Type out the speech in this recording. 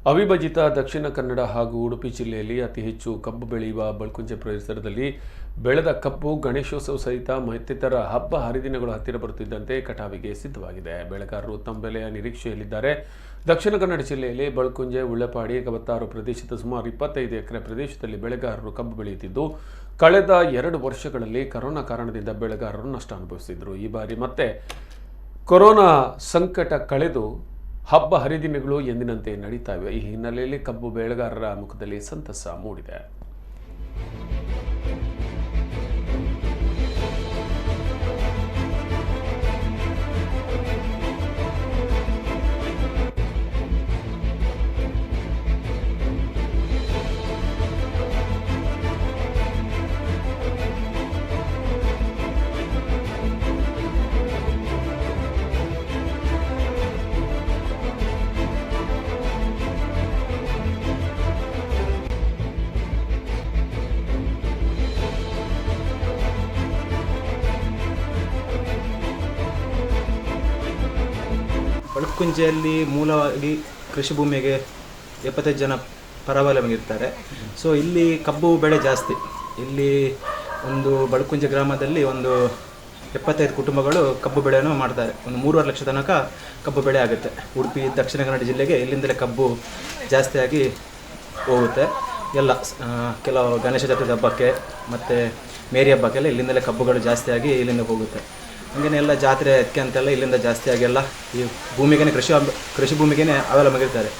ಅವಿಭಜಿತ ದಕ್ಷಿಣ ಕನ್ನಡ ಹಾಗೂ ಉಡುಪಿ ಜಿಲ್ಲೆಯಲ್ಲಿ ಅತಿ ಹೆಚ್ಚು ಕಬ್ಬು ಬೆಳೆಯುವ ಬಳ್ಕುಂಜೆ ಪರಿಸರದಲ್ಲಿ ಬೆಳೆದ ಕಬ್ಬು ಗಣೇಶೋತ್ಸವ ಸಹಿತ ಮತ್ತಿತರ ಹಬ್ಬ ಹರಿದಿನಗಳು ಹತ್ತಿರ ಬರುತ್ತಿದ್ದಂತೆ ಕಟಾವಿಗೆ ಸಿದ್ಧವಾಗಿದೆ. ಬೆಳೆಗಾರರು ತಮ್ಮ ಬೆಲೆಯ ನಿರೀಕ್ಷೆಯಲ್ಲಿದ್ದಾರೆ. ದಕ್ಷಿಣ ಕನ್ನಡ ಜಿಲ್ಲೆಯಲ್ಲಿ ಬಳ್ಕುಂಜೆ, ಉಳ್ಳೆಪಾಡಿ, ಕವತ್ತಾರು ಪ್ರದೇಶದ ಸುಮಾರು 25 ಎಕರೆ ಪ್ರದೇಶದಲ್ಲಿ ಬೆಳೆಗಾರರು ಕಬ್ಬು ಬೆಳೆಯುತ್ತಿದ್ದು, ಕಳೆದ 2 ವರ್ಷಗಳಲ್ಲಿ ಕೊರೋನಾ ಕಾರಣದಿಂದ ಬೆಳೆಗಾರರು ನಷ್ಟ ಅನುಭವಿಸಿದರು. ಈ ಬಾರಿ ಮತ್ತೆ ಕೊರೋನಾ ಸಂಕಟ ಕಳೆದು ಹಬ್ಬ ಹರಿದಿನಗಳು ಎಂದಿನಂತೆ ನಡೀತಾ ಇವೆ. ಈ ಹಿನ್ನೆಲೆಯಲ್ಲಿ ಕಬ್ಬು ಬೆಳೆಗಾರರ ಮುಖದಲ್ಲಿ ಸಂತಸ ಮೂಡಿದೆ. ಬಳ್ಕುಂಜೆಯಲ್ಲಿ ಮೂಲವಾಗಿ ಕೃಷಿ ಭೂಮಿಗೆ 75 ಜನ ಪರಾವಲಂಬಿಗಿರ್ತಾರೆ. ಸೊ ಇಲ್ಲಿ ಕಬ್ಬು ಬೆಳೆ ಜಾಸ್ತಿ. ಇಲ್ಲಿ ಒಂದು ಬಳ್ಕುಂಜೆ ಗ್ರಾಮದಲ್ಲಿ ಒಂದು 75 ಕುಟುಂಬಗಳು ಕಬ್ಬು ಬೆಳೆಯನ್ನು ಮಾಡ್ತಾರೆ. ಒಂದು 3.5 ಲಕ್ಷ ತನಕ ಕಬ್ಬು ಬೆಳೆ ಆಗುತ್ತೆ. ಉಡುಪಿ ದಕ್ಷಿಣ ಕನ್ನಡ ಜಿಲ್ಲೆಗೆ ಇಲ್ಲಿಂದಲೇ ಕಬ್ಬು ಜಾಸ್ತಿಯಾಗಿ ಹೋಗುತ್ತೆ. ಎಲ್ಲ ಕೆಲವು ಗಣೇಶ ಚತುರ್ಥಿ ಹಬ್ಬಕ್ಕೆ ಮತ್ತು ಮೇರಿ ಹಬ್ಬಕ್ಕೆಲ್ಲ ಇಲ್ಲಿಂದಲೇ ಕಬ್ಬುಗಳು ಜಾಸ್ತಿಯಾಗಿ ಇಲ್ಲಿಂದ ಹೋಗುತ್ತೆ. ಹಾಗೆಯೇ ಎಲ್ಲ ಜಾತ್ರೆ ಅದಕ್ಕೆ ಅಂತೆಲ್ಲ ಇಲ್ಲಿಂದ ಜಾಸ್ತಿಯಾಗಿ ಎಲ್ಲ ಈ ಭೂಮಿಗೆ ಕೃಷಿ ಭೂಮಿಗೆ ಅವಲಂಬಿಗಿರ್ತಾರೆ.